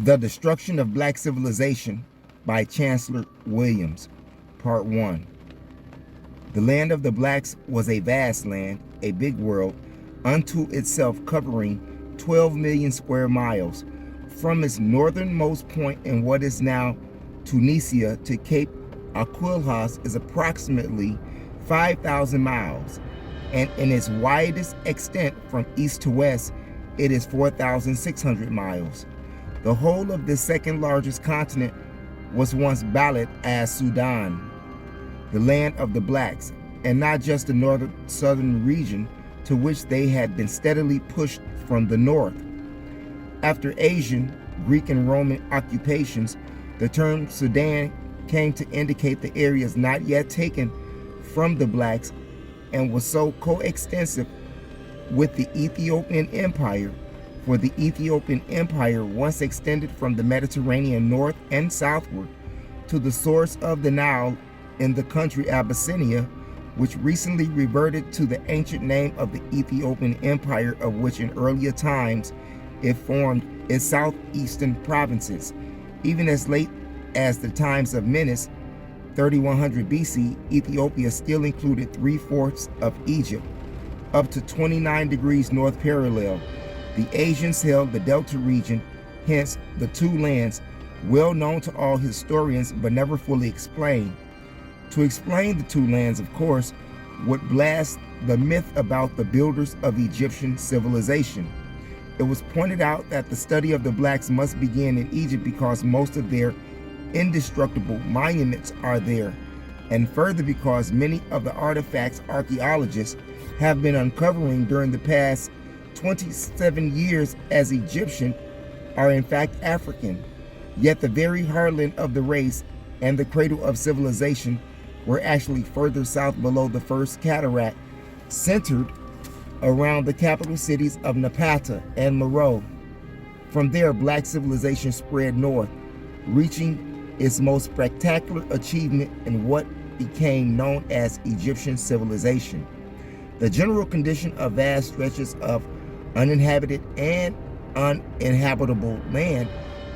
The Destruction of Black Civilization by Chancellor Williams. Part 1. The land of the blacks was a vast land, a big world, unto itself, covering 12 million square miles. From its northernmost point in what is now Tunisia to Cape Aquilhas is approximately 5,000 miles, and in its widest extent from east to west, it is 4,600 miles. The whole of this second largest continent was once ballotted as Sudan, the land of the blacks, and not just the southern region to which they had been steadily pushed from the north. After Asian, Greek, and Roman occupations, the term Sudan came to indicate the areas not yet taken from the blacks and was so coextensive with the Ethiopian Empire, for the Ethiopian Empire once extended from the Mediterranean north and southward to the source of the Nile in the country Abyssinia, which recently reverted to the ancient name of the Ethiopian Empire, of which in earlier times it formed its southeastern provinces. Even as late as the times of Menes, 3100 BC, Ethiopia still included 3/4 of Egypt, up to 29 degrees north parallel. The Asians held the Delta region, hence the two lands, well known to all historians but never fully explained. To explain the two lands, of course, would blast the myth about the builders of Egyptian civilization. It was pointed out that the study of the blacks must begin in Egypt because most of their indestructible monuments are there, and further because many of the artifacts archaeologists have been uncovering during the past 27 years as Egyptian are in fact African. Yet the very heartland of the race and the cradle of civilization were actually further south below the first cataract, centered around the capital cities of Napata and Meroe. From there, black civilization spread north, reaching its most spectacular achievement in what became known as Egyptian civilization. The general condition of vast stretches of uninhabited and uninhabitable land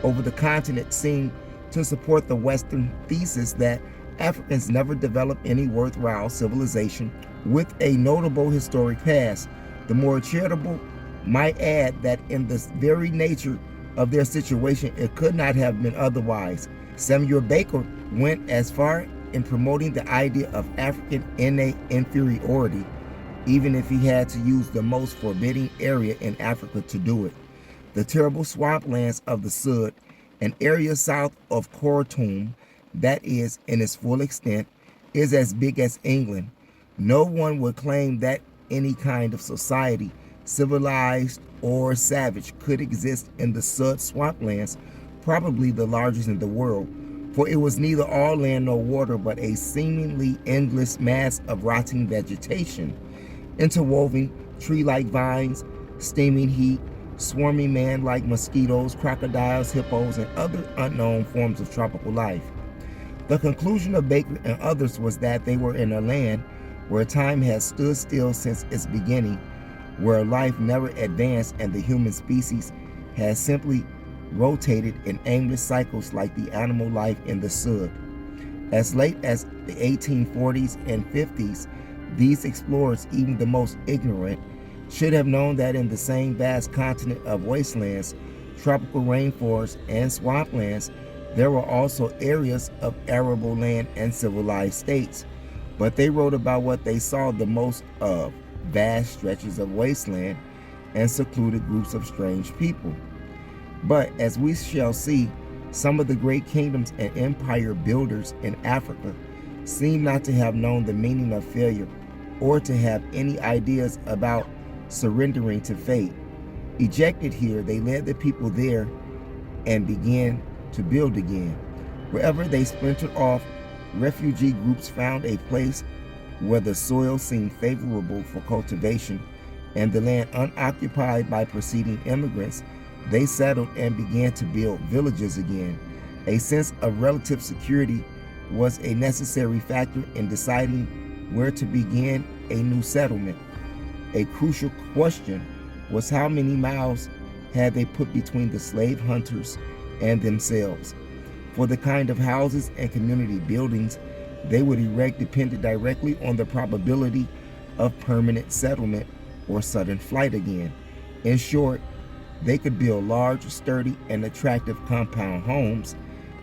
over the continent seemed to support the Western thesis that Africans never developed any worthwhile civilization with a notable historic past. The more charitable might add that in the very nature of their situation, it could not have been otherwise. Samuel Baker went as far in promoting the idea of African innate inferiority, even if he had to use the most forbidding area in Africa to do it. The terrible swamplands of the Sud, an area south of Khartoum that is, in its full extent, is as big as England. No one would claim that any kind of society, civilized or savage, could exist in the Sud swamplands, probably the largest in the world, for it was neither all land nor water, but a seemingly endless mass of rotting vegetation, interwoven tree-like vines, steaming heat, swarming man-like mosquitoes, crocodiles, hippos, and other unknown forms of tropical life. The conclusion of Baker and others was that they were in a land where time has stood still since its beginning, where life never advanced and the human species has simply rotated in aimless cycles like the animal life in the Sud. As late as the 1840s and 50s, these explorers, even the most ignorant, should have known that in the same vast continent of wastelands, tropical rainforests, and swamplands, there were also areas of arable land and civilized states. But they wrote about what they saw the most of, vast stretches of wasteland and secluded groups of strange people. But as we shall see, some of the great kingdoms and empire builders in Africa seem not to have known the meaning of failure or to have any ideas about surrendering to fate. Ejected here, they led the people there and began to build again. Wherever they splintered off, refugee groups found a place where the soil seemed favorable for cultivation and the land unoccupied by preceding immigrants. They settled and began to build villages again. A sense of relative security was a necessary factor in deciding where to begin a new settlement. A crucial question was how many miles had they put between the slave hunters and themselves. For the kind of houses and community buildings they would erect depended directly on the probability of permanent settlement or sudden flight again. In short, they could build large, sturdy, and attractive compound homes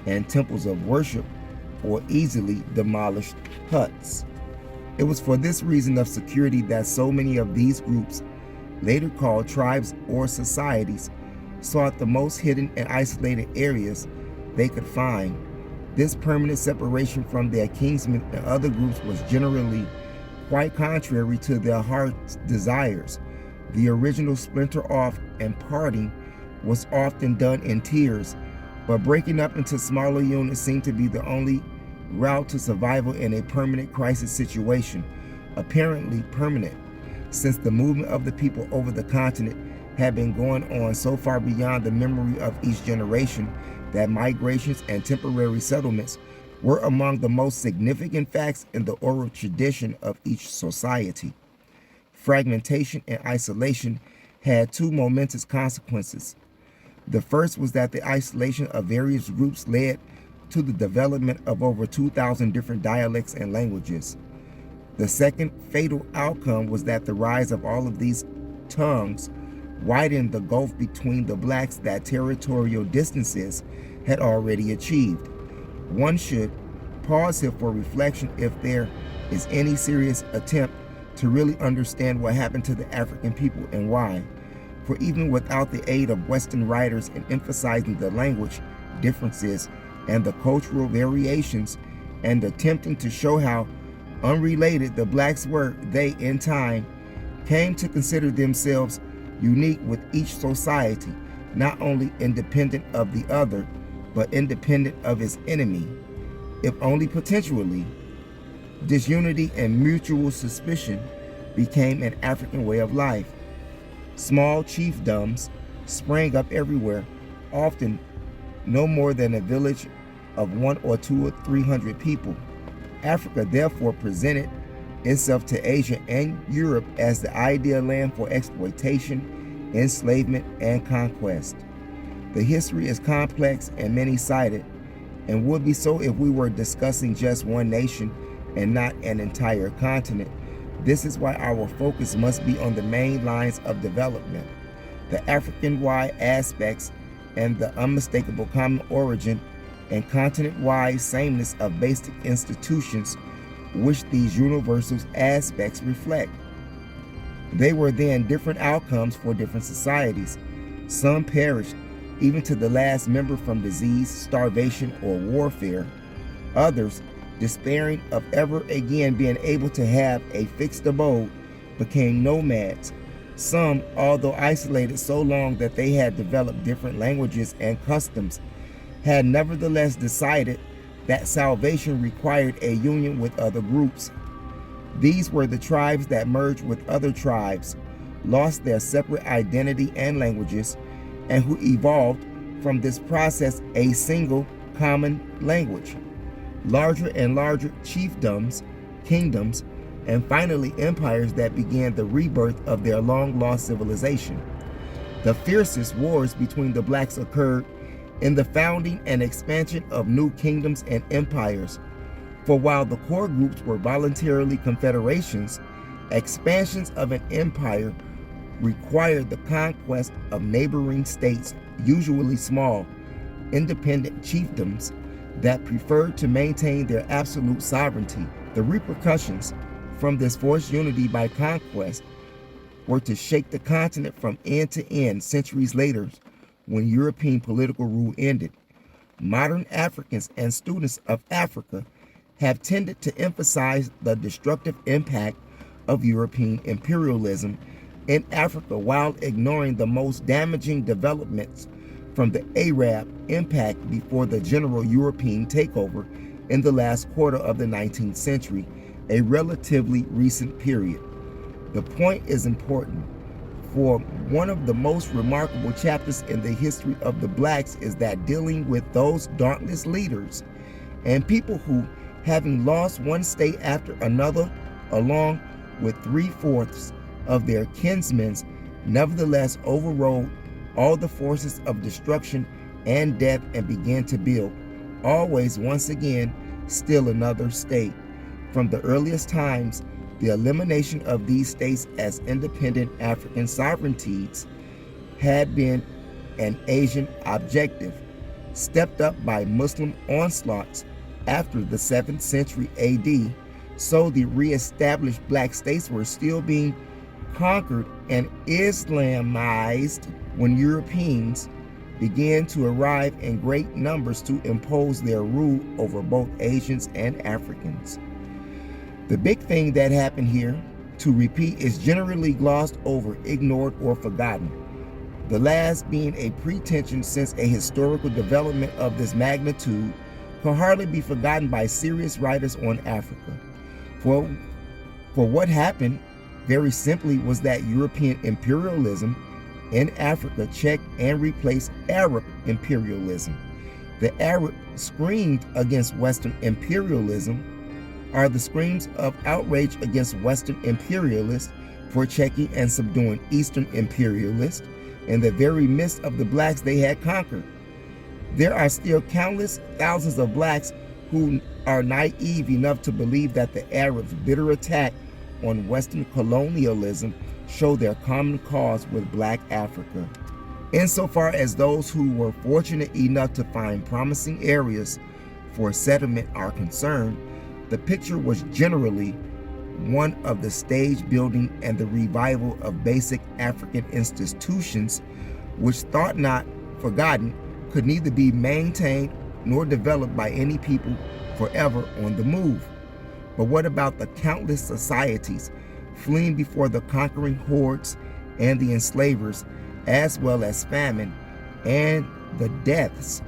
and temples of worship or easily demolished huts. It was for this reason of security that so many of these groups, later called tribes or societies, sought the most hidden and isolated areas they could find. This permanent separation from their kinsmen and other groups was generally quite contrary to their heart's desires. The original splinter off and parting was often done in tears, but breaking up into smaller units seemed to be the only route to survival in a permanent crisis situation, apparently permanent, since the movement of the people over the continent had been going on so far beyond the memory of each generation that migrations and temporary settlements were among the most significant facts in the oral tradition of each society. Fragmentation and isolation had two momentous consequences. The first was that the isolation of various groups led to the development of over 2,000 different dialects and languages. The second fatal outcome was that the rise of all of these tongues widened the gulf between the blacks that territorial distances had already achieved. One should pause here for reflection if there is any serious attempt to really understand what happened to the African people and why. For even without the aid of Western writers in emphasizing the language differences and the cultural variations and attempting to show how unrelated the blacks were, they in time came to consider themselves unique with each society, not only independent of the other, but independent of its enemy, if only potentially. Disunity and mutual suspicion became an African way of life. Small chiefdoms sprang up everywhere, often no more than a village of 100 or 200 or 300 people. Africa therefore presented itself to Asia and Europe as the ideal land for exploitation, enslavement, and conquest. The history is complex and many-sided, and would be so if we were discussing just one nation and not an entire continent. This is why our focus must be on the main lines of development, the African-wide aspects, and the unmistakable common origin and continent-wide sameness of basic institutions which these universal aspects reflect. They were then different outcomes for different societies. Some perished, even to the last member, from disease, starvation, or warfare. Others, despairing of ever again being able to have a fixed abode, became nomads. Some, although isolated so long that they had developed different languages and customs, had nevertheless decided that salvation required a union with other groups. These were the tribes that merged with other tribes, lost their separate identity and languages, and who evolved from this process a single common language. Larger and larger chiefdoms, kingdoms, and finally empires that began the rebirth of their long-lost civilization. The fiercest wars between the blacks occurred in the founding and expansion of new kingdoms and empires. For while the core groups were voluntarily confederations, expansions of an empire required the conquest of neighboring states, usually small, independent chiefdoms that preferred to maintain their absolute sovereignty. The repercussions from this forced unity by conquest were to shake the continent from end to end centuries later when European political rule ended. Modern Africans and students of Africa have tended to emphasize the destructive impact of European imperialism in Africa while ignoring the most damaging developments from the Arab impact before the general European takeover in the last quarter of the 19th century, a relatively recent period. The point is important, for one of the most remarkable chapters in the history of the blacks is that dealing with those dauntless leaders and people who, having lost one state after another, along with 3/4 of their kinsmen, nevertheless overrode all the forces of destruction and death and began to build, always once again still another state. From the earliest times, the elimination of these states as independent African sovereignties had been an Asian objective, stepped up by Muslim onslaughts after the 7th century AD, so the re-established black states were still being conquered and Islamized when Europeans began to arrive in great numbers to impose their rule over both Asians and Africans. The big thing that happened here, to repeat, is generally glossed over, ignored, or forgotten. The last being a pretension, since a historical development of this magnitude can hardly be forgotten by serious writers on Africa. For what happened, very simply, was that European imperialism in Africa checked and replaced Arab imperialism. The Arab screamed against Western imperialism are the screams of outrage against Western imperialists for checking and subduing Eastern imperialists in the very midst of the blacks they had conquered. There are still countless thousands of blacks who are naive enough to believe that the Arabs' bitter attack on Western colonialism show their common cause with black Africa. Insofar as those who were fortunate enough to find promising areas for settlement are concerned, the picture was generally one of the stage building and the revival of basic African institutions, which, thought not forgotten, could neither be maintained nor developed by any people forever on the move. But what about the countless societies fleeing before the conquering hordes and the enslavers, as well as famine and the deaths,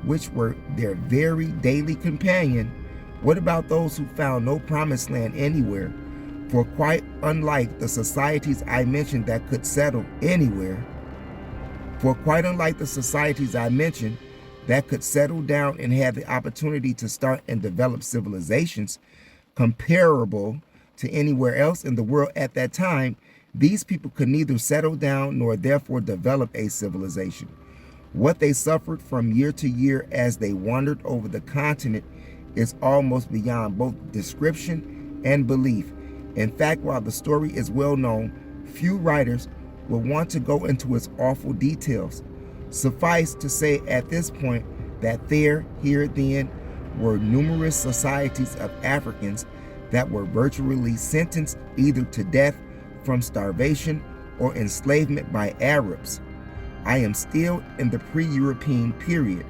which were their very daily companion? What about those who found no promised land anywhere? For quite unlike the societies I mentioned that could settle anywhere, that could settle down and have the opportunity to start and develop civilizations comparable to anywhere else in the world at that time, these people could neither settle down nor therefore develop a civilization. What they suffered from year to year as they wandered over the continent is almost beyond both description and belief. In fact, while the story is well known, few writers will want to go into its awful details. Suffice to say at this point that there, here, then, were numerous societies of Africans that were virtually sentenced either to death from starvation or enslavement by Arabs. I am still in the pre-European period,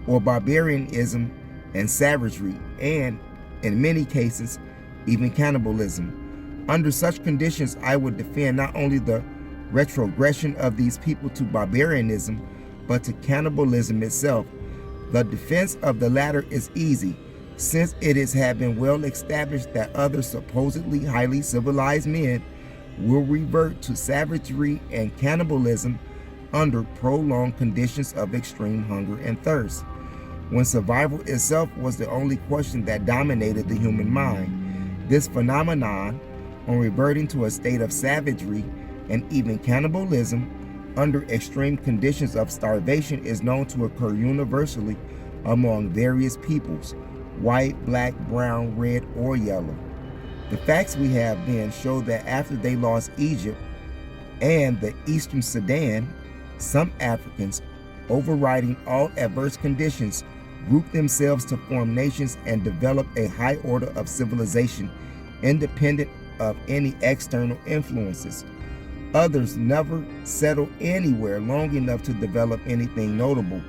or barbarianism and savagery, and, in many cases, even cannibalism. Under such conditions, I would defend not only the retrogression of these people to barbarianism, but to cannibalism itself. The defense of the latter is easy, since it has been well established that other supposedly highly civilized men will revert to savagery and cannibalism under prolonged conditions of extreme hunger and thirst, when survival itself was the only question that dominated the human mind. This phenomenon, on reverting to a state of savagery and even cannibalism under extreme conditions of starvation, is known to occur universally among various peoples, white, black, brown, red, or yellow. The facts we have then show that after they lost Egypt and the Eastern Sudan, some Africans, overriding all adverse conditions, grouped themselves to form nations and develop a high order of civilization independent of any external influences. Others never settled anywhere long enough to develop anything notable,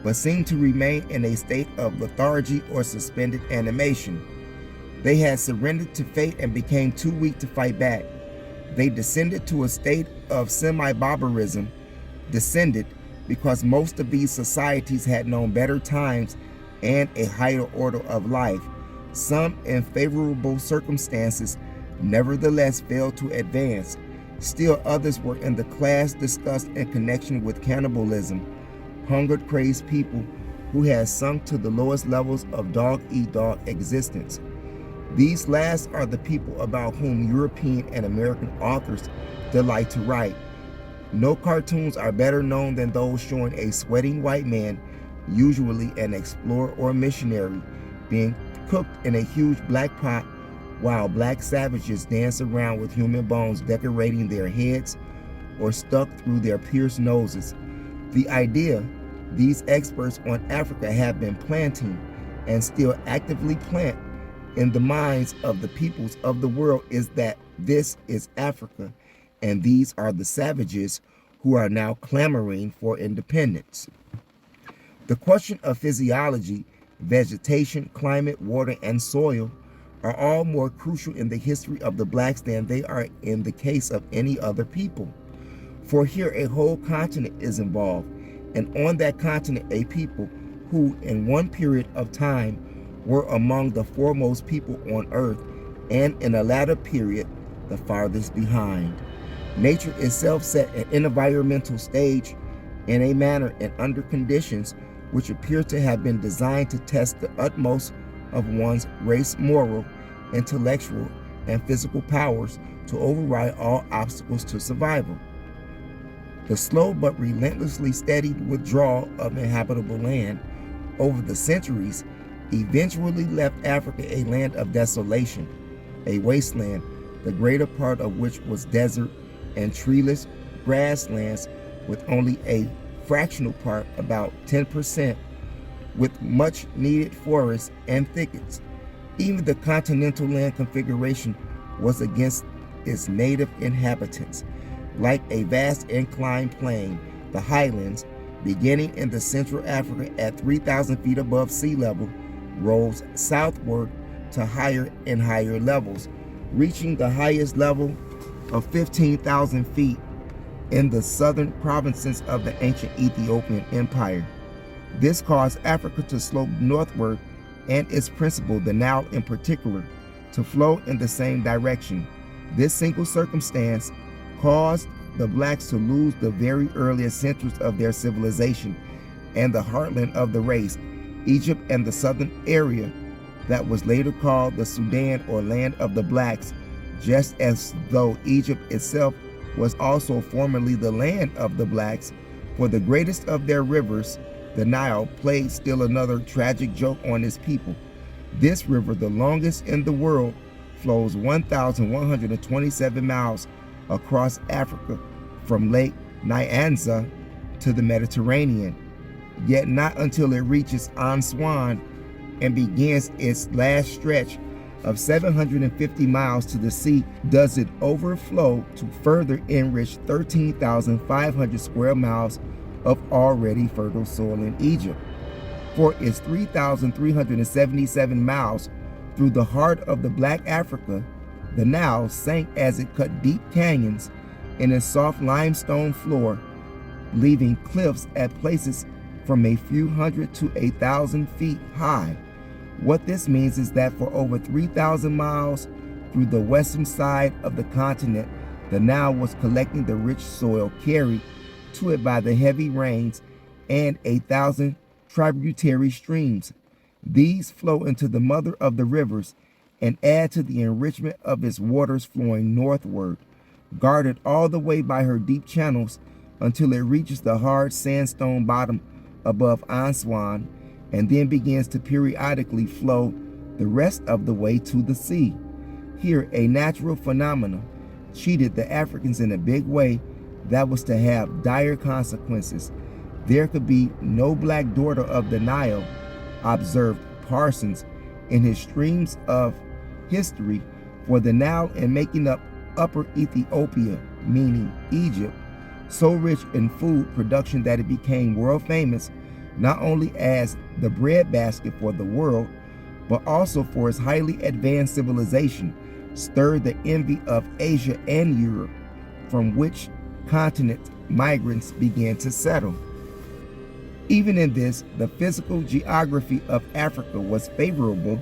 but seemed to remain in a state of lethargy or suspended animation. They had surrendered to fate and became too weak to fight back. They descended to a state of semi-barbarism, descended because most of these societies had known better times and a higher order of life. Some, in favorable circumstances, nevertheless failed to advance. Still others were in the class discussed in connection with cannibalism, hunger-crazed people who had sunk to the lowest levels of dog-eat-dog existence. These last are the people about whom European and American authors delight to write. No cartoons are better known than those showing a sweating white man usually an explorer or missionary, being cooked in a huge black pot while black savages dance around with human bones decorating their heads or stuck through their pierced noses. The idea these experts on Africa have been planting and still actively plant in the minds of the peoples of the world is that this is Africa and these are the savages who are now clamoring for independence. The question of physiology, vegetation, climate, water, and soil are all more crucial in the history of the blacks than they are in the case of any other people. For here a whole continent is involved, and on that continent a people who in one period of time were among the foremost people on earth, and in a latter period the farthest behind. Nature itself set an environmental stage in a manner and under conditions which appear to have been designed to test the utmost of one's race moral, intellectual, and physical powers to override all obstacles to survival. The slow but relentlessly steady withdrawal of inhabitable land over the centuries eventually left Africa a land of desolation, a wasteland, the greater part of which was desert and treeless grasslands, with only a fractional part, about 10%, with much needed forests and thickets. Even the continental land configuration was against its native inhabitants. Like a vast inclined plain, the highlands, beginning in the central Africa at 3,000 feet above sea level, rose southward to higher and higher levels, reaching the highest level of 15,000 feet in the southern provinces of the ancient Ethiopian Empire. This caused Africa to slope northward and its principal, the Nile in particular, to flow in the same direction. This single circumstance caused the blacks to lose the very earliest centers of their civilization and the heartland of the race, Egypt and the southern area that was later called the Sudan or land of the blacks, just as though Egypt itself was also formerly the land of the blacks, for the greatest of their rivers, the Nile, played still another tragic joke on its people. This river, the longest in the world, flows 1,127 miles across Africa from Lake Nyanza to the Mediterranean, yet not until it reaches Aswan and begins its last stretch of 750 miles to the sea does it overflow to further enrich 13,500 square miles of already fertile soil in Egypt. For its 3,377 miles through the heart of the Black Africa, the Nile sank as it cut deep canyons in its soft limestone floor, leaving cliffs at places from a few hundred to 1,000 feet high. What this means is that for over 3,000 miles through the western side of the continent, the Nile was collecting the rich soil carried to it by the heavy rains and 1,000 tributary streams. These flow into the mother of the rivers and add to the enrichment of its waters flowing northward, guarded all the way by her deep channels until it reaches the hard sandstone bottom above Aswan, and then begins to periodically flow the rest of the way to the sea. Here, a natural phenomenon cheated the Africans in a big way that was to have dire consequences. There could be no black daughter of the Nile, observed Parsons in his Streams of History, for the Nile, in making up Upper Ethiopia, meaning Egypt, so rich in food production that it became world famous, not only as the breadbasket for the world, but also for its highly advanced civilization, stirred the envy of Asia and Europe, from which continent migrants began to settle. Even in this, the physical geography of Africa was favorable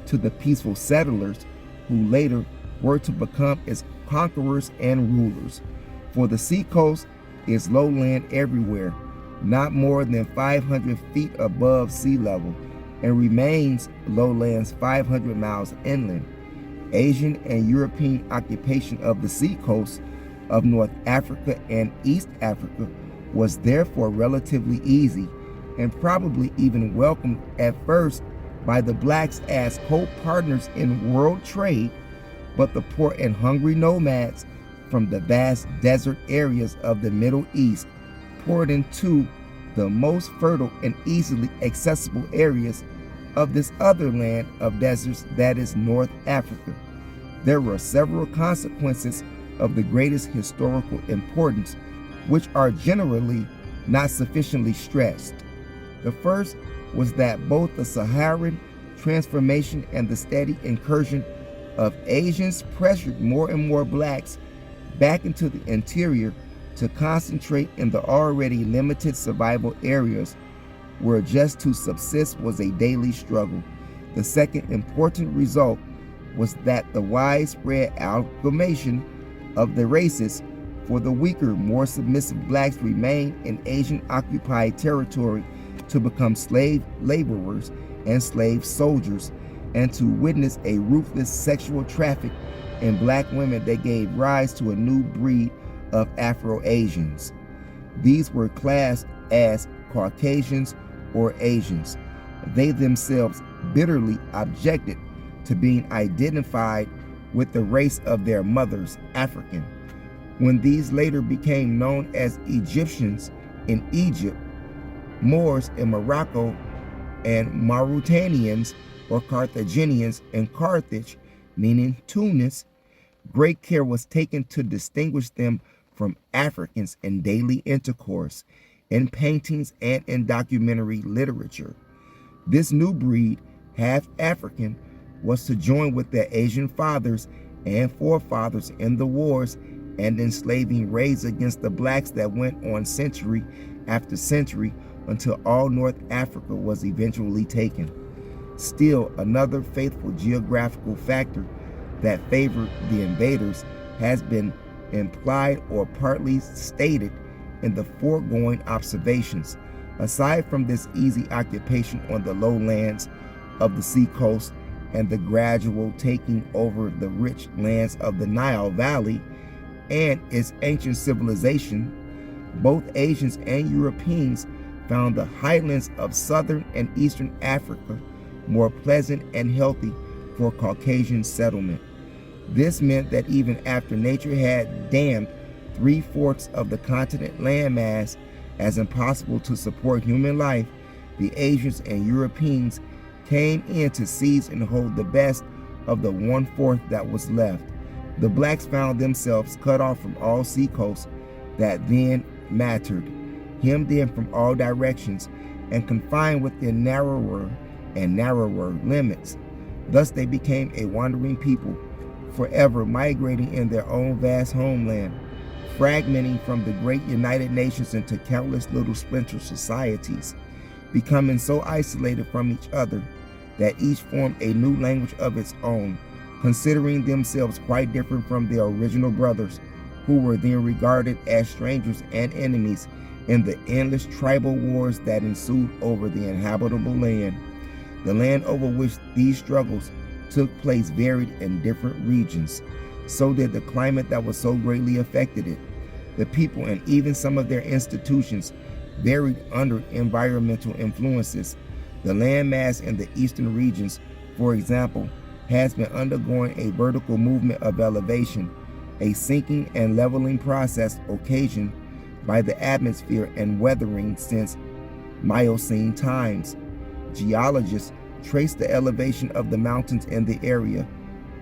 to the peaceful settlers who later were to become its conquerors and rulers. For the seacoast is lowland everywhere, not more than 500 feet above sea level, and remains lowlands 500 miles inland. Asian and European occupation of the seacoast of North Africa and East Africa was therefore relatively easy, and probably even welcomed at first by the blacks as co-partners in world trade, but the poor and hungry nomads from the vast desert areas of the Middle East poured into the most fertile and easily accessible areas of this other land of deserts, that is North Africa. There were several consequences of the greatest historical importance, which are generally not sufficiently stressed. The first was that both the Saharan transformation and the steady incursion of Asians pressured more and more blacks back into the interior to concentrate in the already limited survival areas where just to subsist was a daily struggle. The second important result was that the widespread amalgamation of the races, for the weaker, more submissive blacks remained in Asian-occupied territory to become slave laborers and slave soldiers, and to witness a ruthless sexual traffic in black women that gave rise to a new breed of Afro-Asians. These were classed as Caucasians or Asians. They themselves bitterly objected to being identified with the race of their mothers, African. When these later became known as Egyptians in Egypt, Moors in Morocco, and Mauritanians or Carthaginians in Carthage, meaning Tunis, great care was taken to distinguish them from Africans in daily intercourse, in paintings, and in documentary literature. This new breed, half African, was to join with their Asian fathers and forefathers in the wars and enslaving raids against the blacks that went on century after century until all North Africa was eventually taken. Still, another faithful geographical factor that favored the invaders has been implied or partly stated in the foregoing observations. Aside from this easy occupation on the lowlands of the seacoast and the gradual taking over the rich lands of the Nile Valley and its ancient civilization, both Asians and Europeans found the highlands of southern and eastern Africa more pleasant and healthy for Caucasian settlement. This meant that even after nature had damned 3/4 of the continent landmass as impossible to support human life, the Asians and Europeans came in to seize and hold the best of the 1/4 that was left. The blacks found themselves cut off from all seacoasts that then mattered, hemmed in from all directions, and confined within narrower and narrower limits. Thus they became a wandering people, forever migrating in their own vast homeland, fragmenting from the great United Nations into countless little splinter societies, becoming so isolated from each other that each formed a new language of its own, considering themselves quite different from their original brothers, who were then regarded as strangers and enemies in the endless tribal wars that ensued over the inhabitable land. The land over which these struggles took place varied in different regions. So did the climate that was so greatly affected it. The people and even some of their institutions varied under environmental influences. The landmass in the eastern regions, for example, has been undergoing a vertical movement of elevation, a sinking and leveling process occasioned by the atmosphere and weathering since Miocene times. Geologists trace the elevation of the mountains in the area,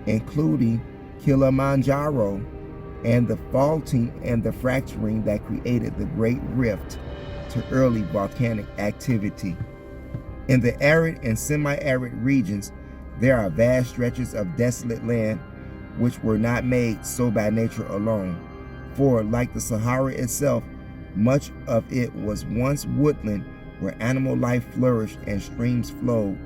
including Kilimanjaro, and the faulting and the fracturing that created the Great Rift, to early volcanic activity. In the arid and semi-arid regions, there are vast stretches of desolate land which were not made so by nature alone, for like the Sahara itself, much of it was once woodland where animal life flourished and streams flowed.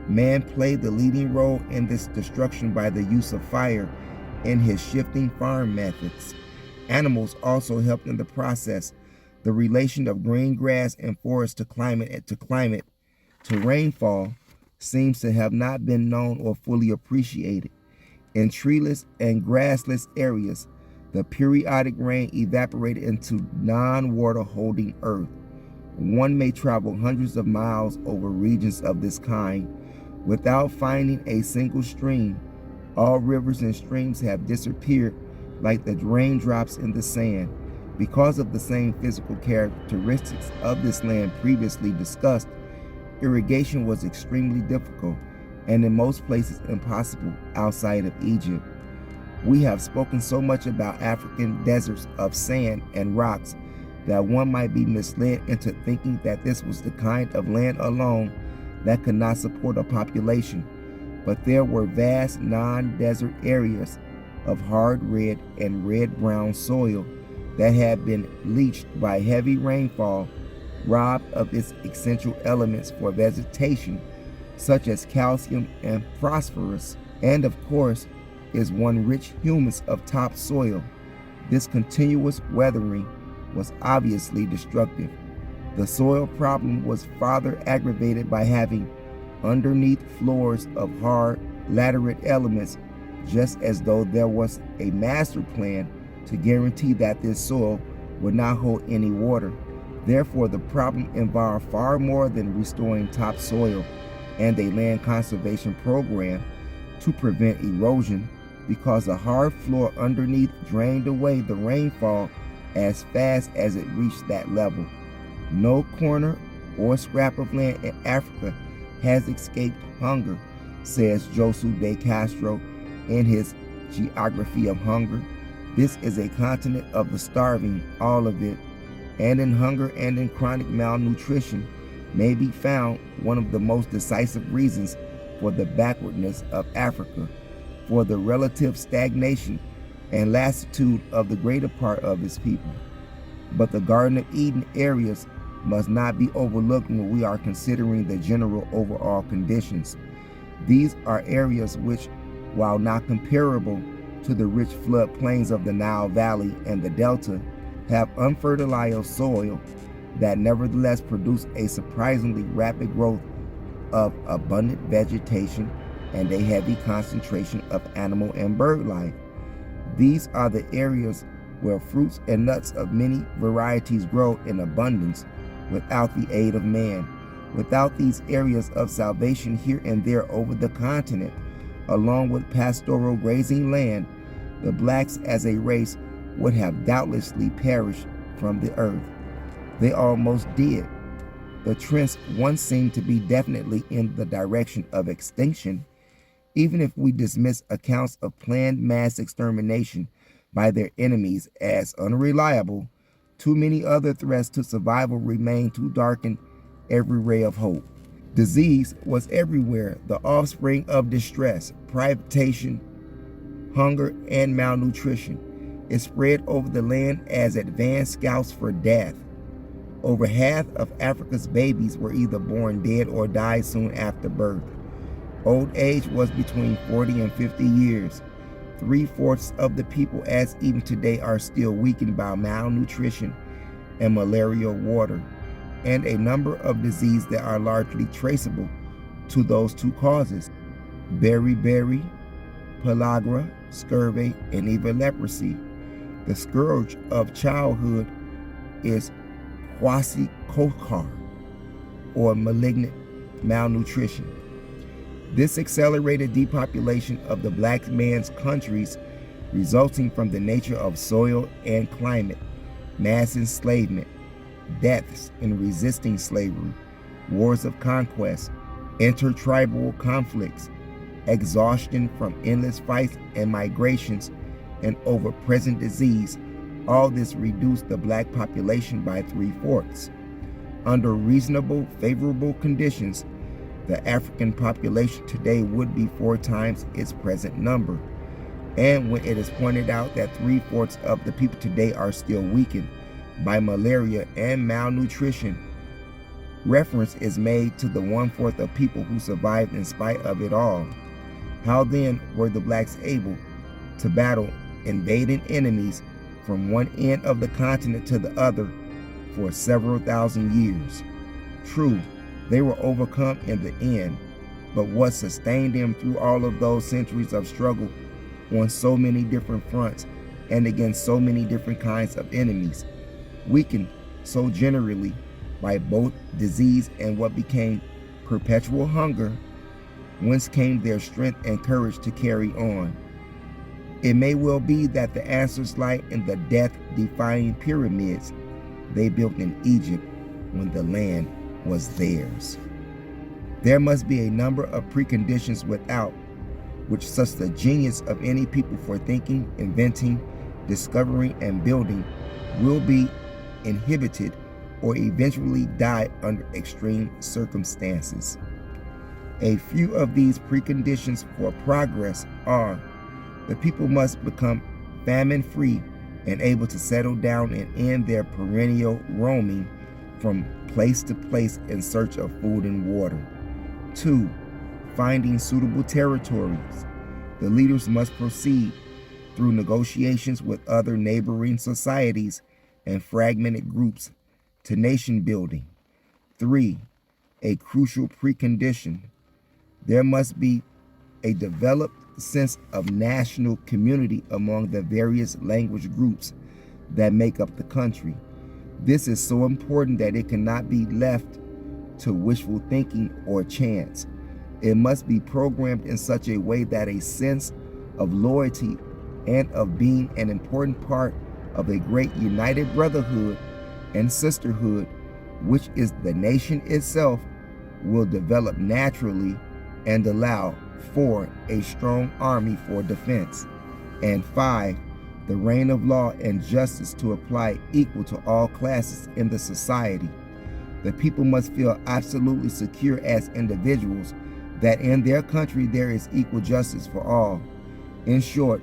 Man played the leading role in this destruction by the use of fire in his shifting farm methods. Animals also helped in the process. The relation of green grass and forest to climate to rainfall seems to have not been known or fully appreciated. In treeless and grassless areas, the periodic rain evaporated into non-water holding earth, One may travel hundreds of miles over regions of this kind without finding a single stream. All rivers and streams have disappeared like the raindrops in the sand. Because of the same physical characteristics of this land previously discussed, irrigation was extremely difficult and in most places impossible outside of Egypt. We have spoken so much about African deserts of sand and rocks that one might be misled into thinking that this was the kind of land alone that could not support a population. But there were vast non-desert areas of hard red and red-brown soil that had been leached by heavy rainfall, robbed of its essential elements for vegetation, such as calcium and phosphorus, and of course, is one rich humus of topsoil. This continuous weathering was obviously destructive. The soil problem was further aggravated by having underneath floors of hard laterite elements, just as though there was a master plan to guarantee that this soil would not hold any water. Therefore, the problem involved far more than restoring topsoil and a land conservation program to prevent erosion, because the hard floor underneath drained away the rainfall as fast as it reached that level. No corner or scrap of land in Africa has escaped hunger, says Josu de Castro in his Geography of Hunger. This is a continent of the starving, all of it, and in hunger and in chronic malnutrition may be found one of the most decisive reasons for the backwardness of Africa, for the relative stagnation and lassitude of the greater part of its people. But the Garden of Eden areas must not be overlooked when we are considering the general overall conditions. These are areas which, while not comparable to the rich floodplains of the Nile Valley and the Delta, have unfertilized soil that nevertheless produce a surprisingly rapid growth of abundant vegetation and a heavy concentration of animal and bird life. These are the areas where fruits and nuts of many varieties grow in abundance without the aid of man. Without these areas of salvation here and there over the continent, along with pastoral grazing land, the blacks as a race would have doubtlessly perished from the earth. They almost did. The trends once seemed to be definitely in the direction of extinction. Even if we dismiss accounts of planned mass extermination by their enemies as unreliable, too many other threats to survival remain to darken every ray of hope. Disease was everywhere, the offspring of distress, privation, hunger, and malnutrition. It spread over the land as advanced scouts for death. Over half of Africa's babies were either born dead or died soon after birth. Old age was between 40 and 50 years. 3/4 of the people as even today are still weakened by malnutrition and malarial water, and a number of diseases that are largely traceable to those two causes: beriberi, pellagra, scurvy, and even leprosy. The scourge of childhood is kwashiorkor, or malignant malnutrition. This accelerated depopulation of the black man's countries, resulting from the nature of soil and climate, mass enslavement, deaths in resisting slavery, wars of conquest, intertribal conflicts, exhaustion from endless fights and migrations, and over-present disease, all this reduced the black population by 3/4. Under reasonable, favorable conditions, the African population today would be 4 times its present number. And when it is pointed out that 3/4 of the people today are still weakened by malaria and malnutrition, reference is made to the 1/4 of people who survived in spite of it all. How then were the blacks able to battle invading enemies from one end of the continent to the other for several thousand years? True, they were overcome in the end, but what sustained them through all of those centuries of struggle on so many different fronts and against so many different kinds of enemies? Weakened so generally, by both disease and what became perpetual hunger, whence came their strength and courage to carry on. It may well be that the answers lie in the death-defying pyramids they built in Egypt when the land was theirs. There must be a number of preconditions without which such the genius of any people for thinking, inventing, discovering, and building will be inhibited or eventually die under extreme circumstances. A few of these preconditions for progress are: the people must become famine-free and able to settle down and end their perennial roaming from place to place in search of food and water. 2. Finding suitable territories. The leaders must proceed through negotiations with other neighboring societies and fragmented groups to nation building. 3. A crucial precondition. There must be a developed sense of national community among the various language groups that make up the country. This is so important that it cannot be left to wishful thinking or chance. It must be programmed in such a way that a sense of loyalty and of being an important part of a great united brotherhood and sisterhood, which is the nation itself, will develop naturally and allow for a strong army for defense. And 5, the reign of law and justice to apply equal to all classes in the society. The people must feel absolutely secure as individuals that in their country there is equal justice for all. In short,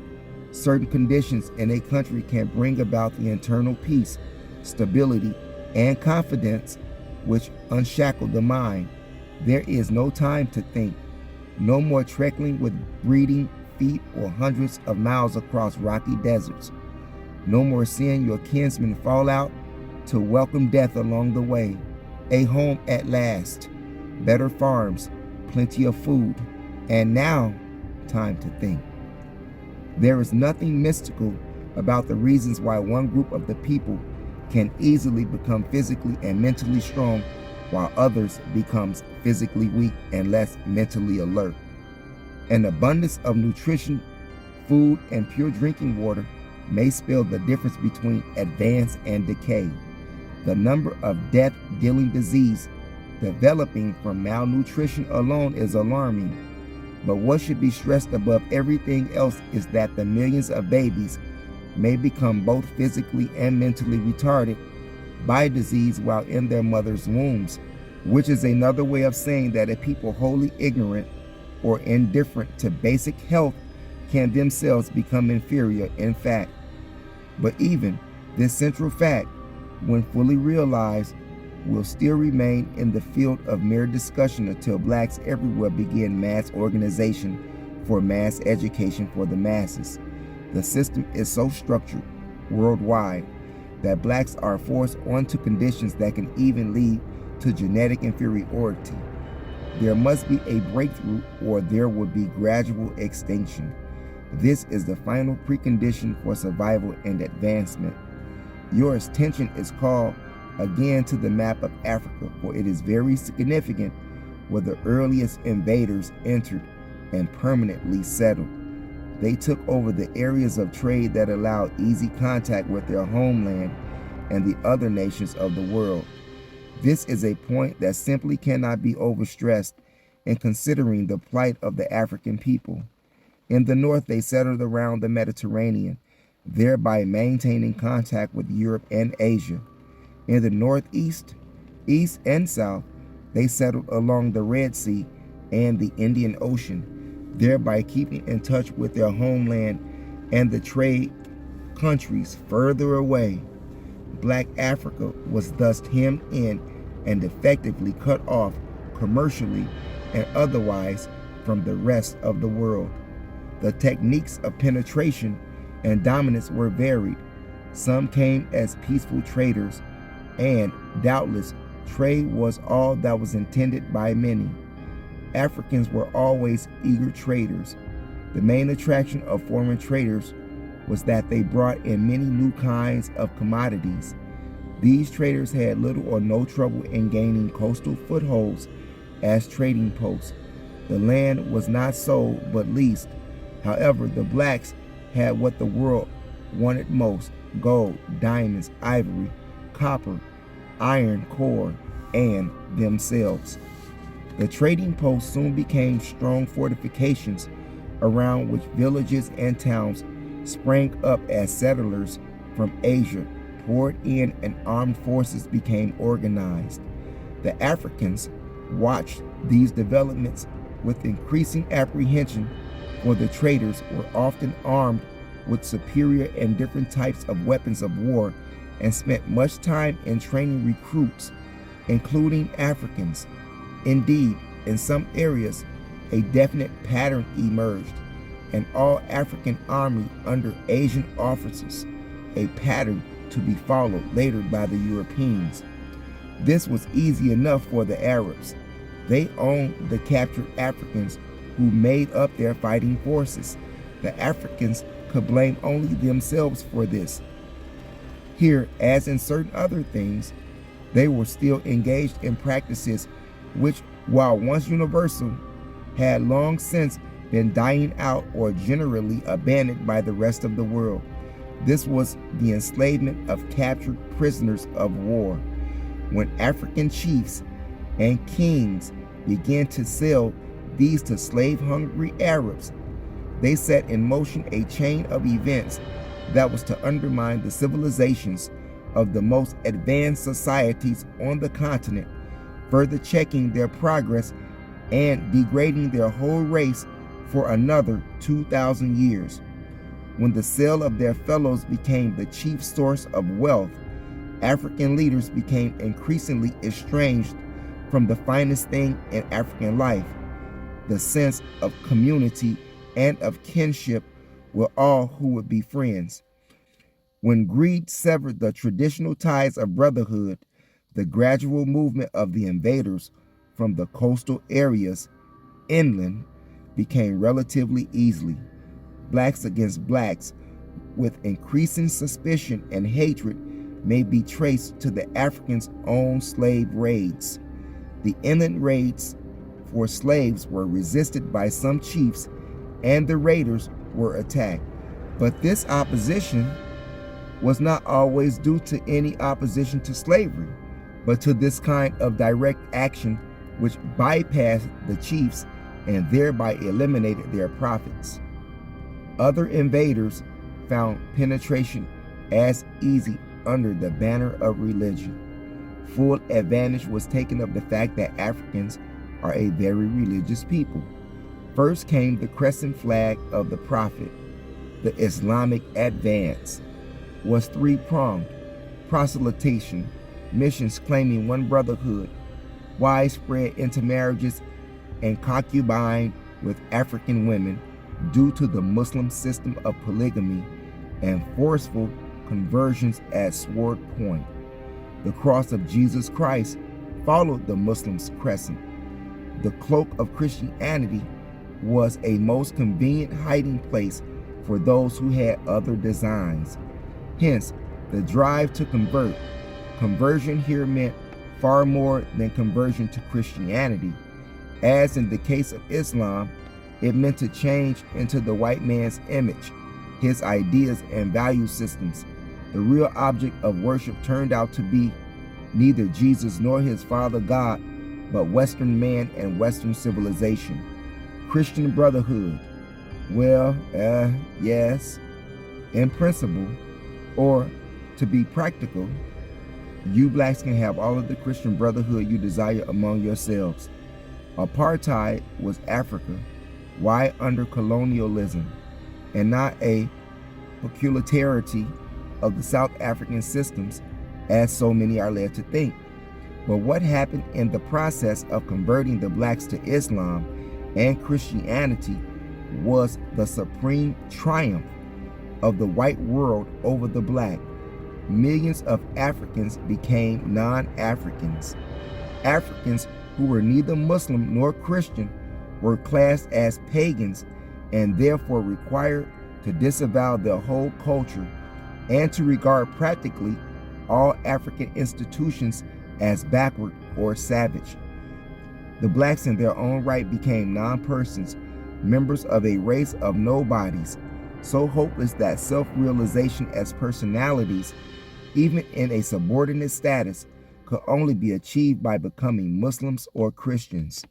certain conditions in a country can bring about the internal peace, stability, and confidence which unshackle the mind. There is no time to think, no more trekking with bleeding feet or hundreds of miles across rocky deserts, no more seeing your kinsmen fall out to welcome death along the way. A home at last, better farms, plenty of food, and now time to think. There is nothing mystical about the reasons why one group of the people can easily become physically and mentally strong while others becomes physically weak and less mentally alert. An abundance of nutrition, food, and pure drinking water may spell the difference between advance and decay. The number of death-dealing disease developing from malnutrition alone is alarming. But what should be stressed above everything else is that the millions of babies may become both physically and mentally retarded by disease while in their mother's wombs, which is another way of saying that a people wholly ignorant or indifferent to basic health can themselves become inferior in fact. But even this central fact, when fully realized, will still remain in the field of mere discussion until blacks everywhere begin mass organization for mass education for the masses. The system is so structured worldwide that blacks are forced onto conditions that can even lead to genetic inferiority. There must be a breakthrough or there will be gradual extinction. This is the final precondition for survival and advancement. Your attention is called again to the map of Africa, for it is very significant where the earliest invaders entered and permanently settled. They took over the areas of trade that allowed easy contact with their homeland and the other nations of the world. This is a point that simply cannot be overstressed in considering the plight of the African people. In the north, they settled around the Mediterranean, thereby maintaining contact with Europe and Asia. In the northeast, east, and south, they settled along the Red Sea and the Indian Ocean, thereby keeping in touch with their homeland and the trade countries further away. Black Africa was thus hemmed in and effectively cut off commercially and otherwise from the rest of the world. The techniques of penetration and dominance were varied. Some came as peaceful traders, and doubtless trade was all that was intended by many. Africans were always eager traders. The main attraction of foreign traders was that they brought in many new kinds of commodities. These traders had little or no trouble in gaining coastal footholds as trading posts. The land was not sold but leased. However, the blacks had what the world wanted most: gold, diamonds, ivory, copper, iron ore, and themselves. The trading posts soon became strong fortifications around which villages and towns sprang up as settlers from Asia poured in and armed forces became organized. The Africans watched these developments with increasing apprehension, for the traders were often armed with superior and different types of weapons of war and spent much time in training recruits, including Africans. Indeed, in some areas, a definite pattern emerged: an all-African army under Asian officers, a pattern to be followed later by the Europeans. This was easy enough for the Arabs. They owned the captured Africans who made up their fighting forces. The Africans could blame only themselves for this. Here, as in certain other things, they were still engaged in practices which, while once universal, had long since been dying out or generally abandoned by the rest of the world. This was the enslavement of captured prisoners of war. When African chiefs and kings began to sell these to slave-hungry Arabs, they set in motion a chain of events that was to undermine the civilizations of the most advanced societies on the continent, further checking their progress and degrading their whole race for another 2,000 years. When the sale of their fellows became the chief source of wealth, African leaders became increasingly estranged from the finest thing in African life, the sense of community and of kinship with all who would be friends. When greed severed the traditional ties of brotherhood, the gradual movement of the invaders from the coastal areas inland became relatively easily. Blacks against blacks, with increasing suspicion and hatred, may be traced to the Africans' own slave raids. The inland raids for slaves were resisted by some chiefs, and the raiders were attacked. But this opposition was not always due to any opposition to slavery, but to this kind of direct action which bypassed the chiefs and thereby eliminated their profits. Other invaders found penetration as easy under the banner of religion. Full advantage was taken of the fact that Africans are a very religious people. First came the crescent flag of the Prophet. The Islamic advance was three-pronged: proselytation, missions claiming one brotherhood, widespread intermarriages and concubine with African women due to the Muslim system of polygamy, and forceful conversions at sword point. The cross of Jesus Christ followed the Muslims' crescent. The cloak of Christianity was a most convenient hiding place for those who had other designs. Hence, the drive to convert. Conversion here meant far more than conversion to Christianity. As in the case of Islam, it meant to change into the white man's image, his ideas and value systems. The real object of worship turned out to be neither Jesus nor his Father God, but Western man and Western civilization. Christian brotherhood. Well, yes, in principle, or to be practical, you blacks can have all of the Christian brotherhood you desire among yourselves. Apartheid was Africa. Why under colonialism, and not a peculiarity of the South African systems, as so many are led to think. But what happened in the process of converting the blacks to Islam and Christianity was the supreme triumph of the white world over the black. Millions of Africans became non-Africans. Africans who were neither Muslim nor Christian were classed as pagans and therefore required to disavow their whole culture and to regard practically all African institutions as backward or savage. The blacks in their own right became non-persons, members of a race of nobodies, so hopeless that self-realization as personalities, even in a subordinate status, could only be achieved by becoming Muslims or Christians.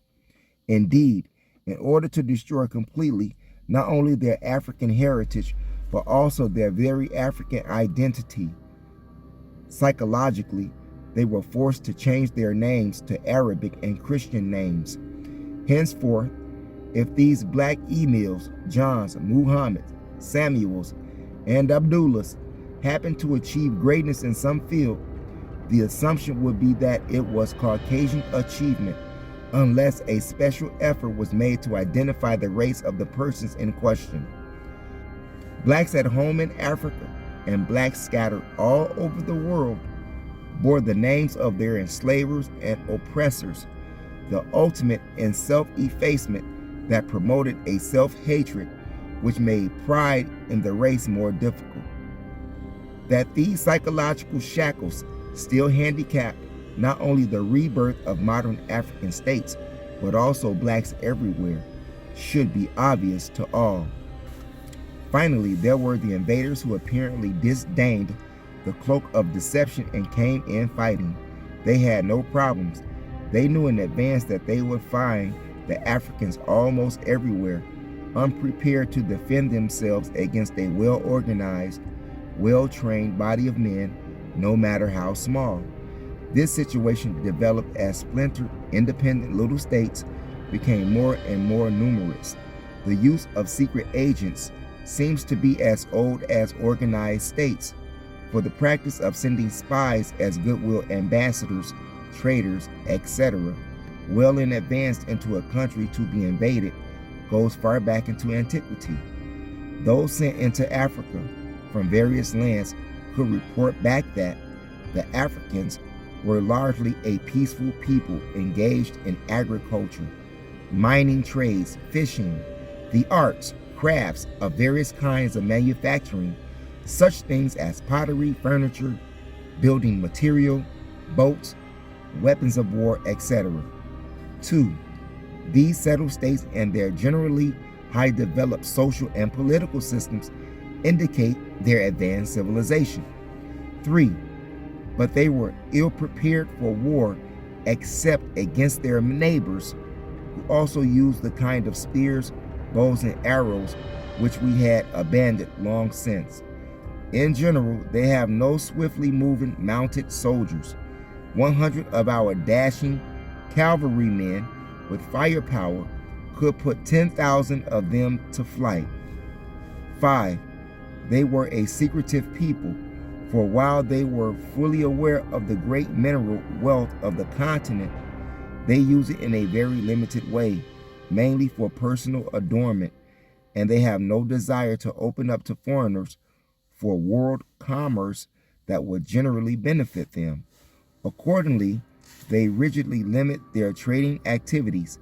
Indeed, in order to destroy completely not only their African heritage, but also their very African identity, psychologically, they were forced to change their names to Arabic and Christian names. Henceforth, if these black Emils, Johns, Muhammads, Samuels, and Abdullahs happened to achieve greatness in some field, the assumption would be that it was Caucasian achievement, unless a special effort was made to identify the race of the persons in question. Blacks at home in Africa and blacks scattered all over the world bore the names of their enslavers and oppressors, the ultimate in self-effacement that promoted a self-hatred which made pride in the race more difficult. That these psychological shackles still handicap not only the rebirth of modern African states, but also blacks everywhere, should be obvious to all. Finally, there were the invaders who apparently disdained the cloak of deception and came in fighting. They had no problems. They knew in advance that they would find the Africans almost everywhere, unprepared to defend themselves against a well-organized, well-trained body of men, no matter how small. This situation developed as splintered, independent little states became more and more numerous. The use of secret agents seems to be as old as organized states, for the practice of sending spies as goodwill ambassadors, traders, etc., well in advance into a country to be invaded, goes far back into antiquity. Those sent into Africa from various lands could report back that the Africans were largely a peaceful people engaged in agriculture, mining trades, fishing, the arts, crafts of various kinds of manufacturing, such things as pottery, furniture, building material, boats, weapons of war, etc. 2. These settled states and their generally high developed social and political systems indicate their advanced civilization. 3. But they were ill prepared for war except against their neighbors, who also used the kind of spears, bows, and arrows which we had abandoned long since. In general, they have no swiftly moving mounted soldiers. 100 of our dashing cavalrymen with firepower could put 10,000 of them to flight. 5. They were a secretive people, for while they were fully aware of the great mineral wealth of the continent, they use it in a very limited way, mainly for personal adornment, and they have no desire to open up to foreigners for world commerce that would generally benefit them. Accordingly, they rigidly limit their trading activities,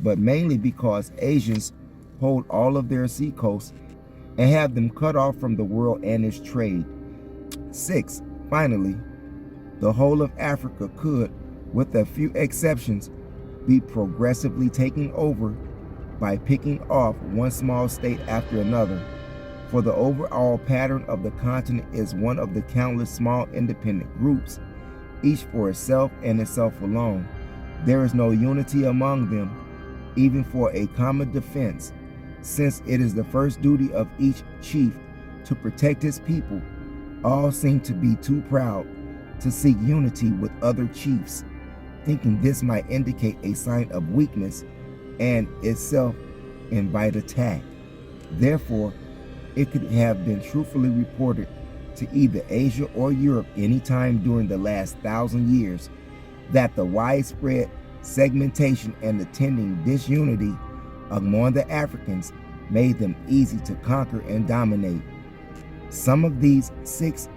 but mainly because Asians hold all of their seacoasts and have them cut off from the world and its trade. 6. Finally, the whole of Africa could, with a few exceptions, be progressively taken over by picking off one small state after another, for the overall pattern of the continent is one of the countless small independent groups, each for itself and itself alone. There is no unity among them, even for a common defense, since it is the first duty of each chief to protect his people. All seem to be too proud to seek unity with other chiefs, thinking this might indicate a sign of weakness and itself invite attack. Therefore, it could have been truthfully reported to either Asia or Europe any time during the last 1,000 years that the widespread segmentation and attending disunity among the Africans made them easy to conquer and dominate. Some of these 6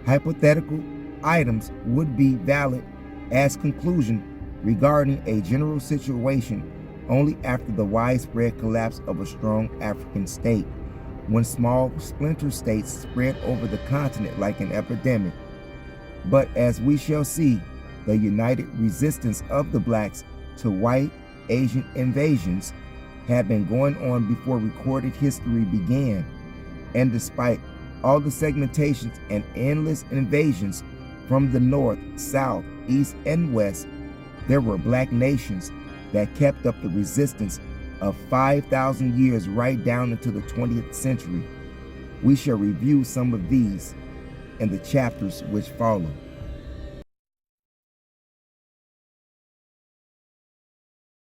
hypothetical items would be valid as conclusion regarding a general situation only after the widespread collapse of a strong African state, when small splinter states spread over the continent like an epidemic. But as we shall see, the united resistance of the blacks to white Asian invasions had been going on before recorded history began, and despite all the segmentations and endless invasions from the north, south, east, and west, there were black nations that kept up the resistance of 5,000 years right down into the 20th century. We shall review some of these in the chapters which follow.